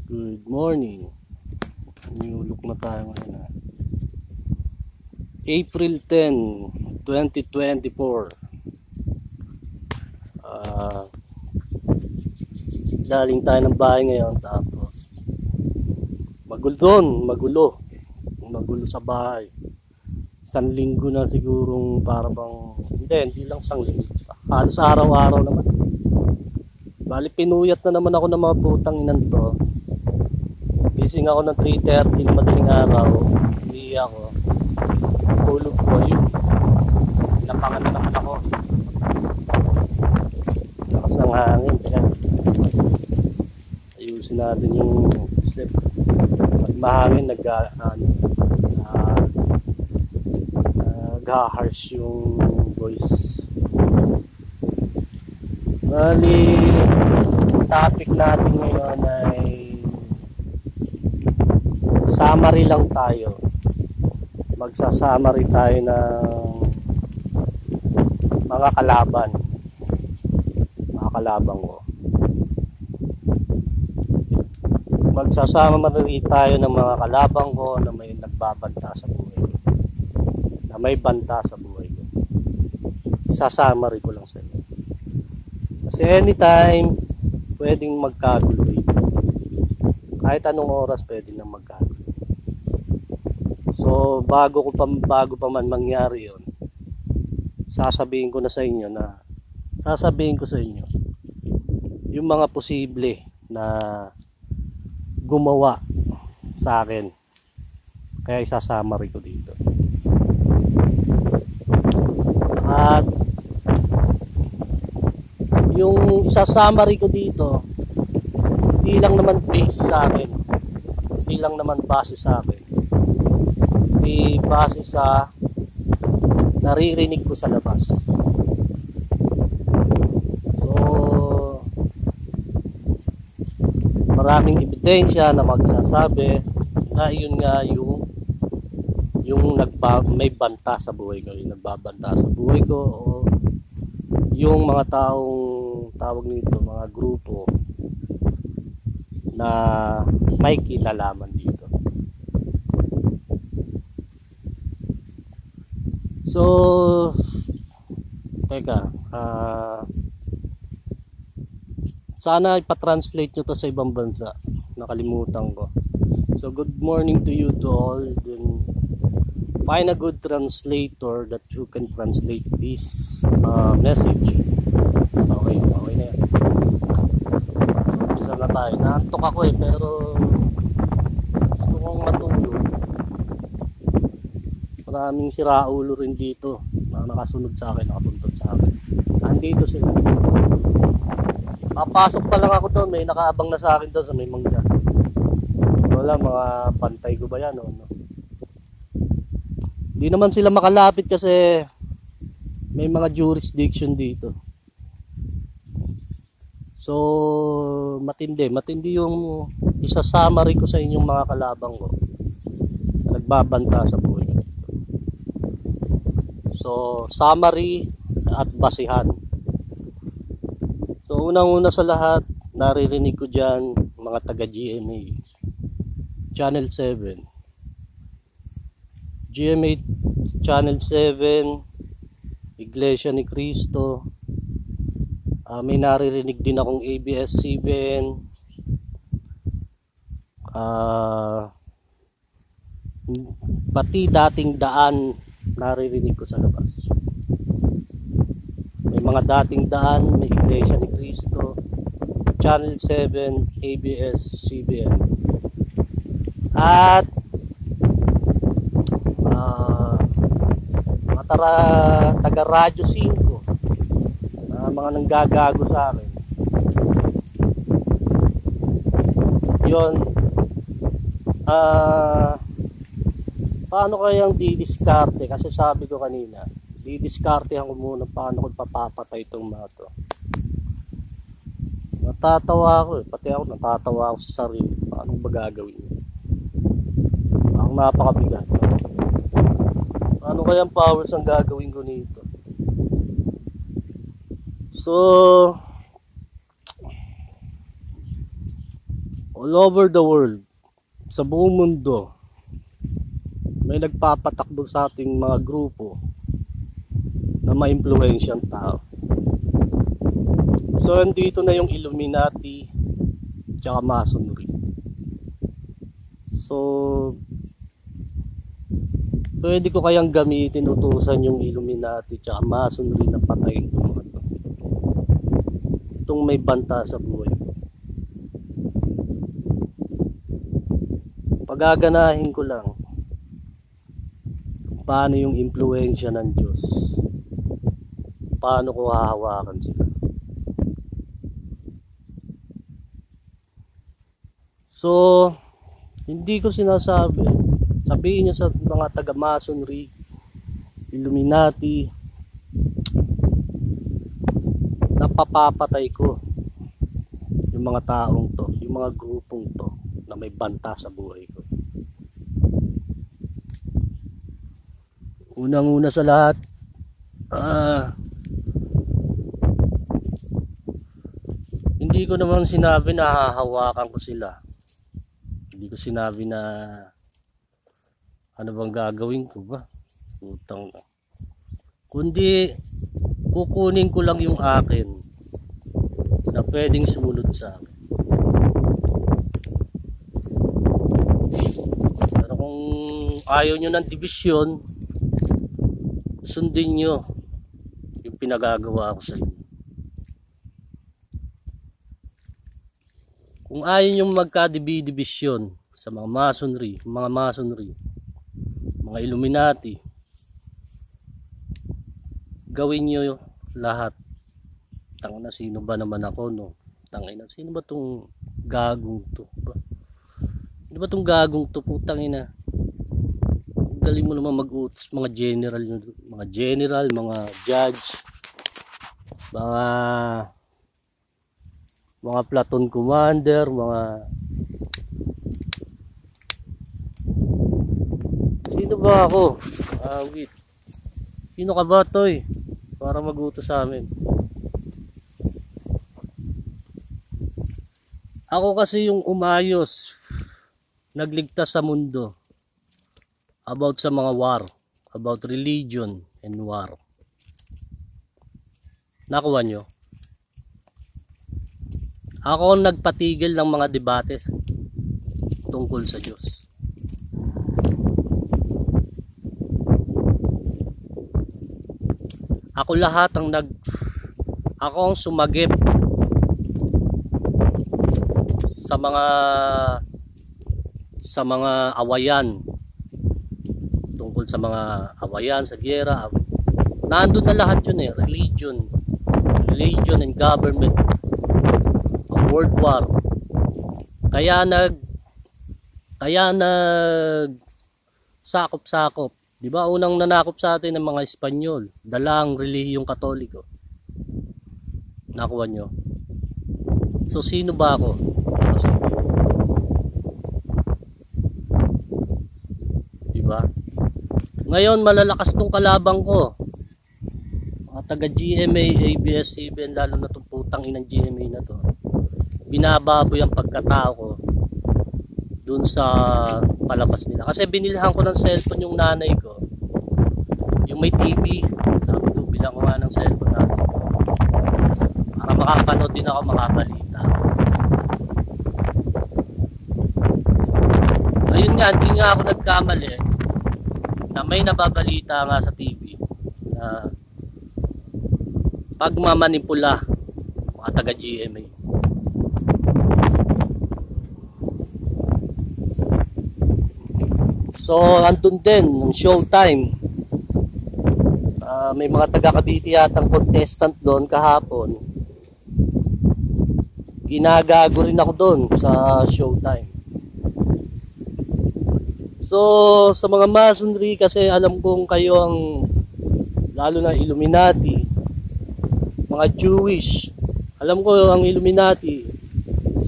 Good morning. New look na tayo ngayon. April 10, 2024. Daling tayo ng bahay ngayon, tapos magulo sa bahay. Isang linggo na sigurong para bang hindi lang isang linggo. Halos araw-araw naman. Bali pinuyat na naman ako ng mga putang inan to. Gising ako ng 3:30 ng madaling araw. Hindi ako. Tulog ko yun. Napangan na naman ako. Lakas ng hangin. Kaya ayusin natin yung step. Pag mahangin, nag-harsh yung voice. Bali, topic natin ngayon ay summary lang tayo. Magsa-summary tayo ng mga kalaban ko. Magsa-summary tayo ng mga kalaban ko na may nagbabanta sa buhay ko, na may banta sa buhay ko. Isa-summary ko lang sa inyo. Kasi anytime pwedeng magkagulo dito. Kahit anong oras pwede nang magkagulo. So bago pa man mangyari 'yon, sasabihin ko sa inyo yung mga posible na gumawa sa akin. Kaya isa-summary ko dito. At yung isa-summary ko dito, hindi lang naman base sa akin. Hindi lang naman base sa akin. Hindi base sa naririnig ko sa labas. So, maraming ebidensya na magsasabi na yun nga yung may banta sa buhay ko, yung nagbabanta sa buhay ko, o yung mga taong tawag nito, mga grupo na may kinalaman dito. So, teka, sana ipatranslate nyo to sa ibang bansa. Nakalimutan ko. So, good morning to you to all. Then, find a good translator that you can translate this message. Okay na yan. Isa na tayo. Naantok ako pero gusto kong matulog. Maraming siraulo rin dito na nakasunod sa akin, nakapuntot sa akin. Andito sila. Papasok pa lang ako doon, may nakaabang na sa akin doon sa may mangga. Wala, mga pantay ko ba yan o no? Hindi naman sila makalapit kasi may mga jurisdiction dito. So, matindi yung isa-summary ko sa inyong mga kalabang ko. Nagbabanta sa buhay. So, summary at basihan. So, unang-una sa lahat, naririnig ko dyan mga taga-GMA. Channel 7. GMA Channel 7, Iglesia ni Cristo. May naririnig din akong ABS-CBN. Pati dating daan naririnig ko sa labas. May mga dating daan, may Iglesia ni Cristo, Channel 7, ABS-CBN. At taga Radyo 5, mga nanggagago sa akin. Yun, paano kayang didiskarte? Kasi sabi ko kanina, didiskartehan ko muna paano ko papapatay itong mga to. Natatawa ako pati ako natatawa ako sa sarili. Paano ba gagawin? Ang napakabigat. Ano kayang powers ang gagawin ko nito? So, all over the world, sa buong mundo, may nagpapatakbo sa ating mga grupo na ma-impluensyang tao. So, andito na yung Illuminati tsaka Masonry. So, pwede ko kayang gamitin, utusan yung Illuminati tsaka Masonry na patayin itong mga to. Itong may banta sa buhay. Pagaganahin ko lang paano yung impluensya ng Diyos, paano ko hahawakan sila. So, hindi ko sinasabi, sabihin nyo sa mga taga-Masonry, Illuminati, napapapatay ko yung mga taong to, yung mga grupong to na may banta sa buhay ko. Unang-una sa lahat, hindi ko naman sinabi na hahawakan ko sila. Hindi ko sinabi na ano bang gagawin ko ba? Utang. Kundi kukunin ko lang yung akin na pwedeng sumunod sa akin. Pero kung ayaw nyo ng division, sundin nyo yung pinagagawa ko sa inyo. Kung ayaw nyo magka-division sa mga Masonry, mga Illuminati, gawin nyo lahat. Tangina, sino ba naman ako, no? Tangina, sino ba tong gagong to? Sino ba tong gagong to? Putangina. Galing mo naman mag-utos mga general, mga judge, mga platoon commander, sino ba ako? Wait. Sino ka ba, Toy? Para mag-utos sa amin. Ako kasi yung umayos, nagligtas sa mundo about sa mga war, about religion and war. Nakuha nyo? Ako ang nagpatigil ng mga debate tungkol sa Diyos. Ako lahat ang ako ang sumagip sa mga awayan, tungkol sa mga awayan sa giyera. Nandun na lahat yun eh. Religion and government, world war. Kaya sakop-sakop. Di ba unang nanakop sa atin ng mga Espanyol, dalang relihiyong Katoliko. Nakuha nyo? So sino ba ako? Di ba? Ngayon malalakas tong kalabang ko. Mga taga GMA, ABS-CBN, lalo na itong putang inang GMA na to. Binababoy ang pagkatao ko dun sa palabas nila. Kasi binilhan ko ng cellphone yung nanay ko, yung may TV. Sabi ko, bilang ko nga ng cellphone natin para makapanood din ako, makabalita. Ayun nga, hindi nga ako nagkamali na may nababalita nga sa TV na pagmamanipula mga taga GMA. So, andun din, ng Showtime. May mga taga-Cavite yatang contestant doon kahapon. Ginagago rin ako doon sa Showtime. So, sa mga Masonry, kasi alam kong kayo ang, lalo na Illuminati, mga Jewish. Alam ko ang Illuminati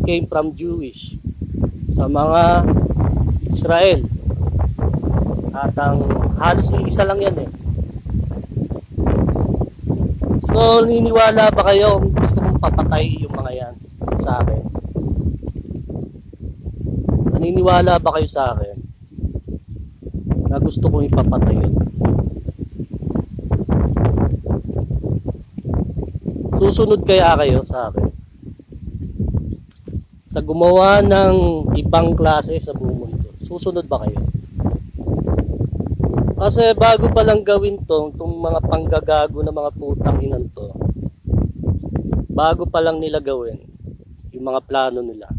came from Jewish. Sa mga Israel. At ang halos isa lang yan eh. So, niniwala ba kayo gusto kong papatay yung mga yan sa akin? Naniniwala ba kayo sa akin na gusto kong ipapatay yun? Susunod kaya kayo sa akin sa gumawa ng ibang klase sa buong mundo? Susunod ba kayo? Kasi bago pa lang gawin itong mga panggagago na mga putang inan to, bago pa lang nila gawin yung mga plano nila,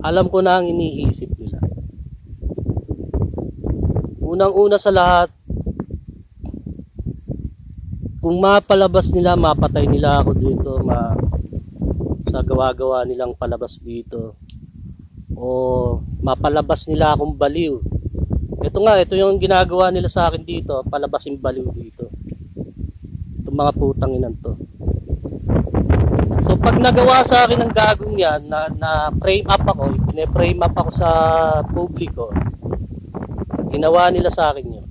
alam ko na ang iniisip nila. Unang-una sa lahat, kung mapalabas nila, mapatay nila ako dito, sa gawa-gawa nilang palabas dito, o mapalabas nila akong baliw. Ito yung ginagawa nila sa akin dito, palabasin baliw dito. Itong mga putang inan to. So pag nagawa sa akin ng gagong yan, na frame up ako, pine-frame up ako sa publiko, ginawa nila sa akin yun,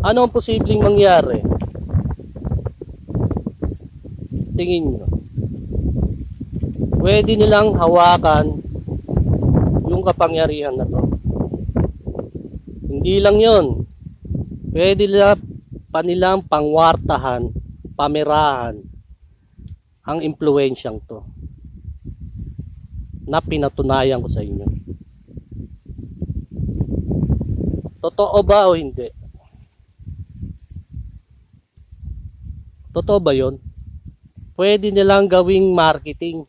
ano ang posibleng mangyari? Tingin nyo, pwede nilang hawakan yung kapangyarihan na to. Hindi lang yun, pwede pa nilang pangwartahan, pamirahan ang impluensyang to na pinatunayan ko sa inyo. Totoo ba o hindi? Totoo ba yun? Pwede nilang gawing marketing,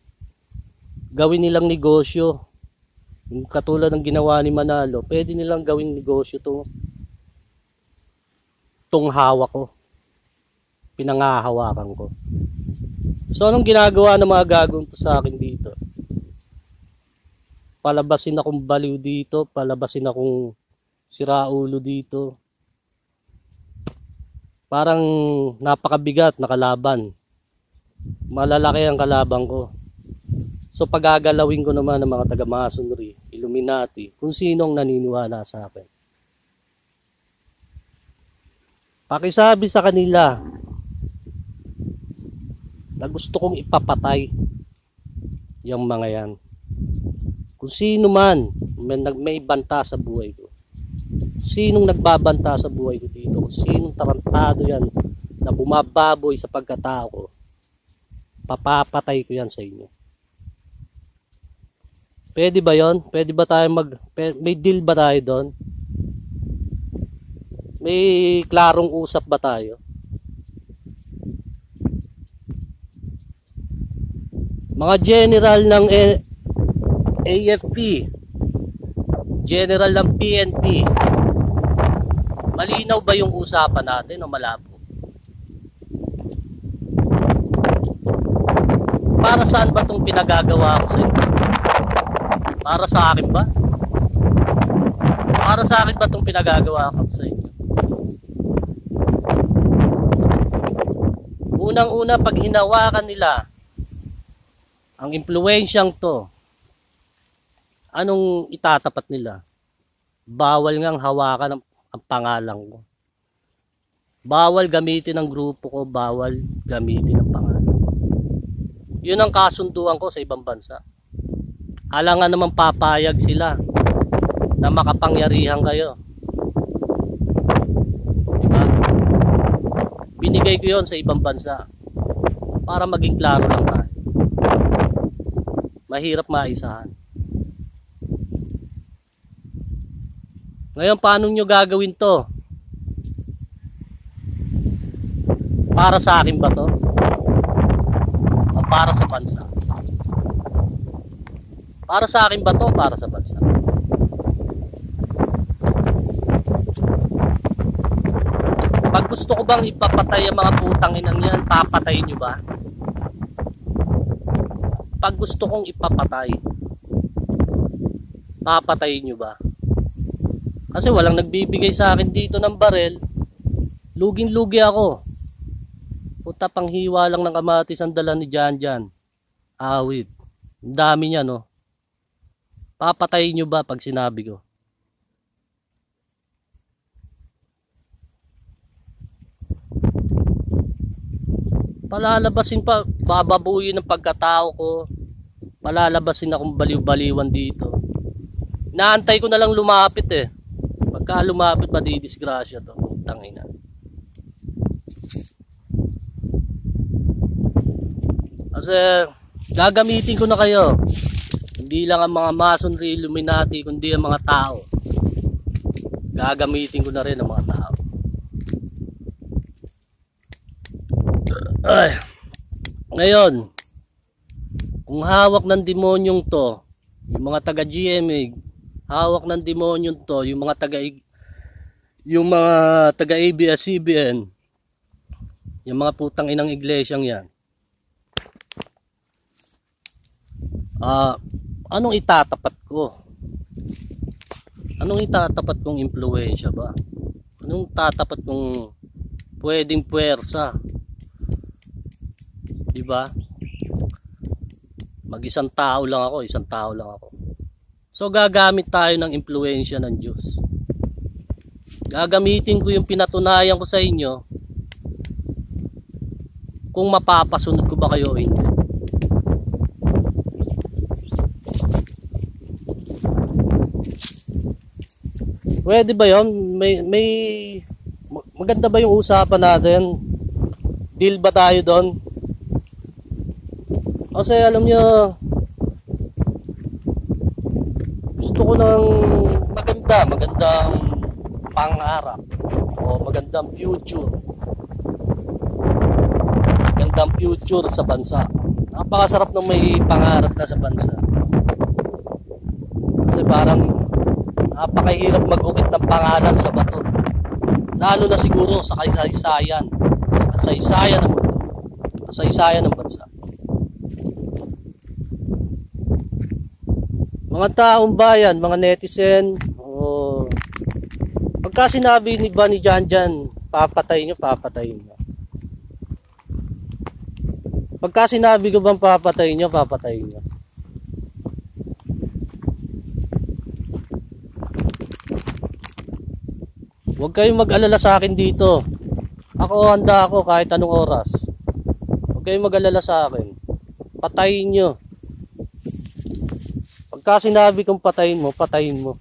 gawin nilang negosyo. Yung katulad ng ginawa ni Manalo, pwede nilang gawing negosyo tong hawak ko, pinangahawakan ko. So anong ginagawa ng mga gagong to sa akin dito? Palabasin akong baliw dito, palabasin akong siraulo dito. Parang napakabigat na kalaban. Malalaki ang kalaban ko. So pagagalawin ko naman ng mga taga-masonry, Illuminati, kung sinong naniniwala sa akin. Pakisabi sa kanila na gusto kong ipapatay yung mga yan. Kung sino man may banta sa buhay ko, sinong nagbabanta sa buhay ko dito, kung sinong tarantado yan na bumababoy sa pagkatao ko, papapatay ko yan sa inyo. Pwede ba yon? Pwede ba tayo may deal ba tayo doon? May klarong usap ba tayo? Mga general ng AFP, general ng PNP, malinaw ba yung usapan natin o malabo? Para saan ba itong pinagagawa ko sa inyo? Para sa akin ba? Para sa akin ba itong pinagagawa ko sa inyo? Unang-una, pag hinawakan nila ang impluensyang to, anong itatapat nila? Bawal ngang hawakan ang pangalan ko. Bawal gamitin ang grupo ko, bawal gamitin ang pangalan. Yun ang kasunduan ko sa ibang bansa. Alangan naman papayag sila na makapangyarihan kayo. Diba? Binigay ko yon sa ibang bansa para maging klaro lang tayo. Mahirap maisahan. Ngayon, paano nyo gagawin to? Para sa akin ba to? O para sa bansa? Para sa akin ba to? Para sa bansa? Pag gusto ko bang ipapatay ang mga putang inang yan, papatayin nyo ba? Pag gusto kong ipapatay, papatayin nyo ba? Kasi walang nagbibigay sa akin dito ng barel, luging-lugi ako. Puta, panghiwa lang ng kamatis ang dala ni Janjan. Awit. Ang dami niya, no? Papatayin nyo ba pag sinabi ko? Palalabasin pa, bababuyin ng pagkatao ko. Palalabasin akong baliw-baliwan dito. Inaantay ko na lang lumapit eh. Pagka lumapit, madidisgrasya to. Putang ina. Kasi gagamitin ko na kayo. Hindi lang ang mga masonry, Illuminati, kundi ang mga tao. Gagamitin ko na rin ang mga tao. Ay. Ngayon, kung hawak ng demonyong to, yung mga taga GMA, hawak ng demonyong to, yung mga taga ABS-CBN, yung mga putang inang iglesyang yan. Anong itatapat ko? Anong itatapat kong impluwensya ba? Anong tatapat kong pwedeng puwersa? Diba? Mag-isang tao lang ako, isang tao lang ako. So gagamit tayo ng impluwensya ng Diyos. Gagamitin ko yung pinatunayan ko sa inyo kung mapapasunod ko ba kayo o hindi. Pwede ba yun? Maganda ba yung usapan natin? Deal ba tayo doon? Kasi alam nyo, gusto ko ng magandang pangarap o magandang future. Magandang future sa bansa. Napakasarap nung may pangarap na sa bansa. Kasi parang napakahirap mag-ukit ng pangalan sa bato. Lalo na siguro sa kasaysayan. Sa kasaysayan ng mundo. Kasaysayan ng bansa. Mga taong bayan, mga netizen, pagka sinabi ni Janjan, papatayin nyo, papatayin nyo. Pagka sinabi ko bang papatayin nyo, papatayin nyo. Huwag kayong mag-alala sa akin dito. Ako, handa ako kahit anong oras. Huwag kayong mag-alala sa akin. Patayin nyo. Pagka sinabi kong patayin mo, patayin mo.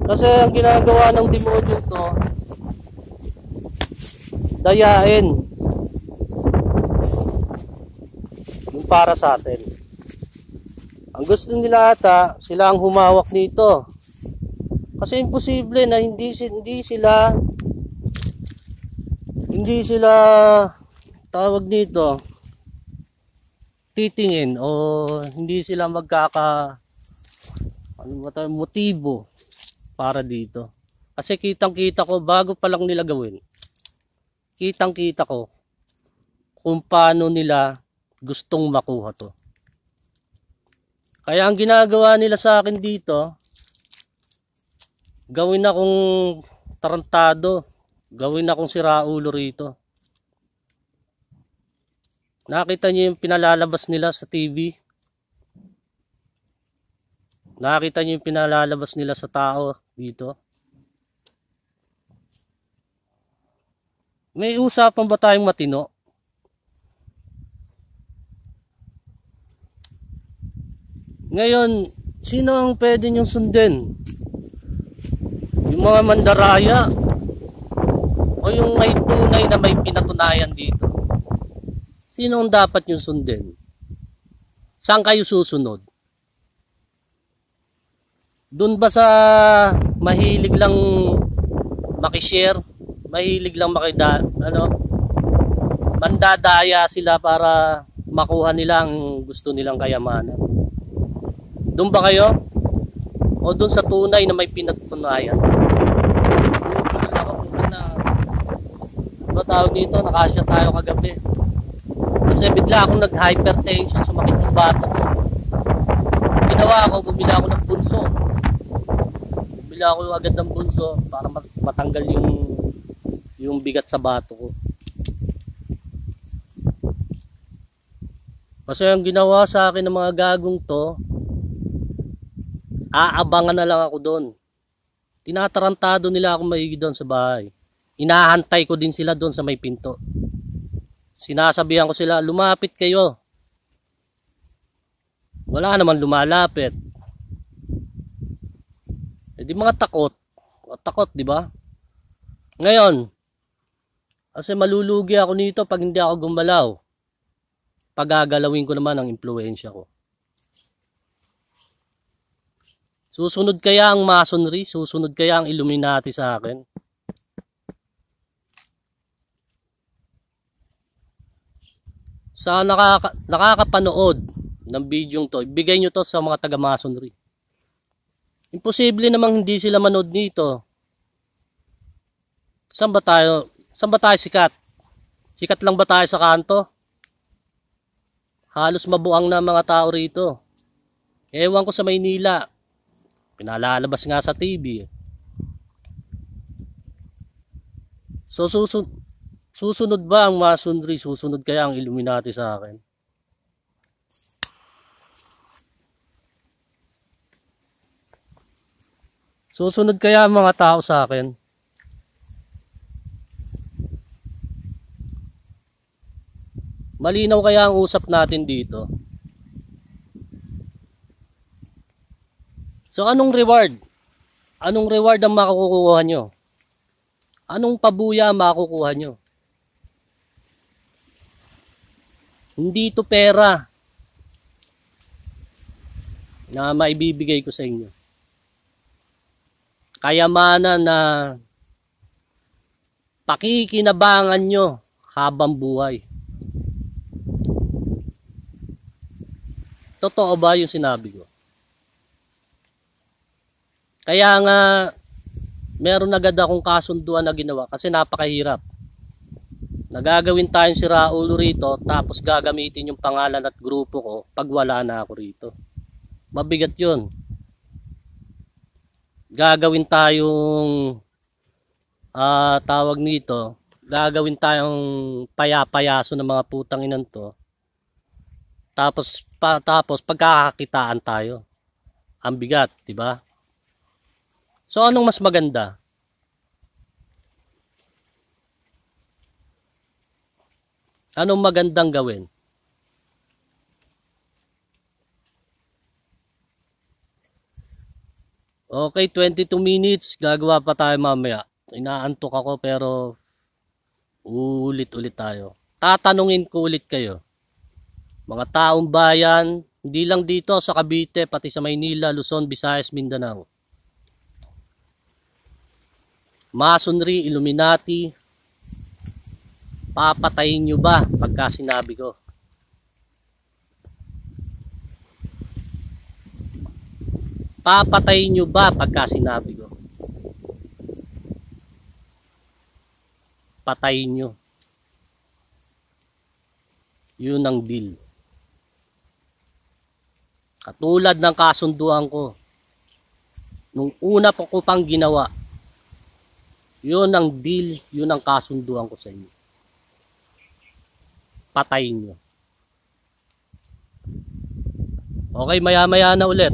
Kasi ang ginagawa ng demonyo to, dayain. Yung para sa atin. Ang gusto nila ata, sila ang humawak nito. Kasi imposible na hindi sila tawag nito titingin o hindi sila motibo para dito. Kasi kitang-kita ko bago pa lang nila gawin. Kitang-kita ko kung paano nila gustong makuha to. Kaya ang ginagawa nila sa akin dito, gawin akong tarantado, gawin akong siraulo rito. Nakita niyo yung pinalalabas nila sa TV? Nakita niyo yung pinalalabas nila sa tao dito? May usapan ba tayong matino? Ngayon, sino ang pwede niyong sundin? Yung mga mandaraya o yung may tunay na may pinatunayan dito? Sino ang dapat yung sundin? Saan kayo susunod? Doon ba sa mahilig lang makishare? Mahilig lang mandadaya sila para makuha nila ang gusto nilang kayamanan? Doon ba kayo? O doon sa tunay na may pinatunayan? Ano tawag dito? Nakasya tayo kagabi. Kasi bigla akong nag-hypertension, sumakit ng bata ko. Ginawa ko, bumili ako ng bunso. Bumili ako agad ng bunso para matanggal yung bigat sa bato ko. Kasi ang ginawa sa akin ng mga gagong to, aabangan na lang ako doon. Tinatarantado nila ako maigi doon sa bahay. Inahantay ko din sila doon sa may pinto. Sinasabihan ko sila, lumapit kayo. Wala naman lumalapit. Eh di mga takot. Takot, di ba? Ngayon, kasi malulugi ako nito pag hindi ako gumalaw. Pagagalawin ko naman ang impluwensya ko. Susunod kaya ang masonry? Susunod kaya ang Illuminati sa akin? Sa nakakapanood ng bidyong to, ibigay nyo to sa mga taga-masonry. Imposible namang hindi sila manood nito. Saan ba tayo sikat? Sikat lang ba tayo sa kanto? Halos mabuang na mga tao rito. Ewan ko sa Maynila. Pinalalabas nga sa TV. So susunod ba ang masonry? Susunod kaya ang Illuminati sa akin? Susunod kaya ang mga tao sa akin? Malinaw kaya ang usap natin dito? So anong reward? Anong reward ang makukuha nyo? Anong pabuya ang makukuha nyo? Hindi ito pera na maibibigay ko sa inyo. Kayamanan na pakikinabangan nyo habang buhay. Totoo ba yung sinabi ko? Kaya nga, meron agad akong kasunduan na ginawa kasi napakahirap. Nagagawin tayong siraulo rito tapos gagamitin yung pangalan at grupo ko pag wala na ako rito. Mabigat yun. Gagawin tayong tawag nito, gagawin tayong payapayaso ng mga putang inan to. Tapos pagkakakitaan tayo. Ang bigat, 'di ba? So anong mas maganda? Anong magandang gawin? Okay, 22 minutes. Gagawa pa tayo mamaya. Inaantok ako pero ulit-ulit tayo. Tatanungin ko ulit kayo. Mga taong bayan, hindi lang dito sa Cavite, pati sa Maynila, Luzon, Visayas, Mindanao. Masonry, Illuminati, papatayin nyo ba pagka sinabi ko? Papatayin nyo ba pagka sinabi ko? Patayin nyo. Yun ang deal. Katulad ng kasunduan ko. Nung una po ko pang ginawa. Yun ang deal, yun ang kasunduan ko sa inyo. Patayin nyo. Okay, maya-maya na ulit.